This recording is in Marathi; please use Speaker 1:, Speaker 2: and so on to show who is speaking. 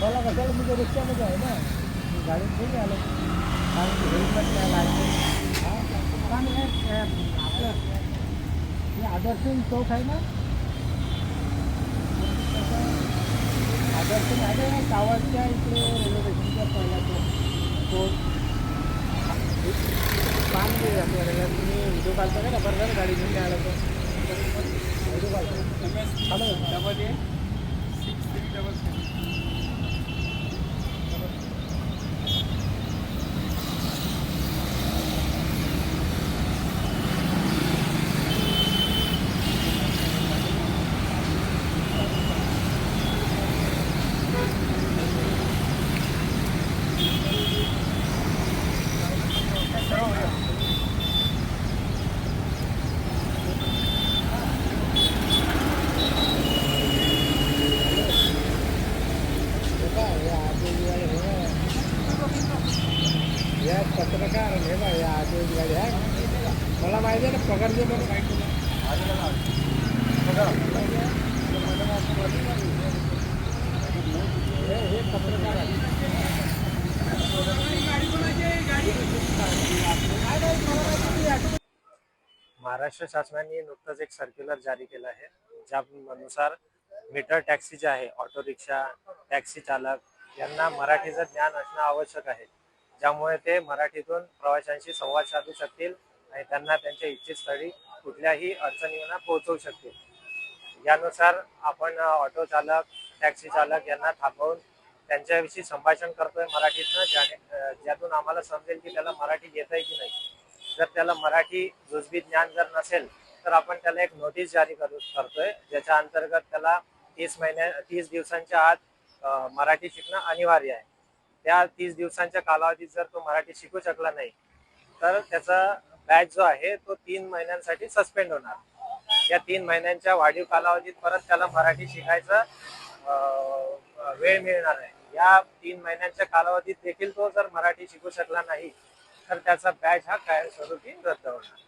Speaker 1: मला कशाला मी रिक्षामध्ये आहे ना, गाडीत थोडी आलो. कारण हेल्मेट नाही लायसन. आपलं हे आदर्शन चौक आहे ना, आदर्शन आहे ना टावरच्या इकडे रेल्वे स्टेशनच्या पहिला तो पाणी आपल्याला तुम्ही व्हिडिओ काढता का बरं झालं गाडी घेऊन आला तर व्हिडिओ काढतो. हॅलो त्यामध्ये 6377. या पत्रकार हे ना या आजची गाडी आहे मला माहिती आहे ना पकडते म्हणून हे पत्रकार आहे.
Speaker 2: महाराष्ट्र शासनाने नुकतंच एक सर्क्युलर जारी केलं आहे, ज्यानुसार मीटर टॅक्सी जे आहे, ऑटो रिक्षा टॅक्सी चालक यांना मराठीचं ज्ञान असणं आवश्यक आहे, ज्यामुळे ते मराठीतून प्रवाशांशी संवाद साधू शकतील आणि त्यांना त्यांच्या इच्छित स्थळी कुठल्याही अडचणींना पोहोचवू शकतील. यानुसार आपण ऑटो चालक टॅक्सी चालक यांना थांबवून त्यांच्याविषयी संभाषण करतोय मराठीतनं, ज्यातून आम्हाला समजेल की त्याला मराठी येतंय की नाही. जर त्याला मराठी जुजबी ज्ञान जर नसेल तर आपण त्याला एक नोटीस जारी करतोय, ज्याच्या अंतर्गत त्याला 30 दिवसांच्या आत मराठी शिकणं अनिवार्य आहे. त्या 30 दिवसांच्या कालावधीत जर तो मराठी शिकू शकला नाही तर त्याचा बॅच जो आहे तो 3 महिन्यांसाठी सस्पेंड होणार. या 3 महिन्यांच्या वाढीव कालावधीत परत त्याला मराठी शिकायचा वेळ मिळणार आहे. या 3 महिन्यांच्या कालावधीत देखील तो जर मराठी शिकू शकला नाही तर त्याचा बॅच हा कायमस्वरूपी रद्द होणार.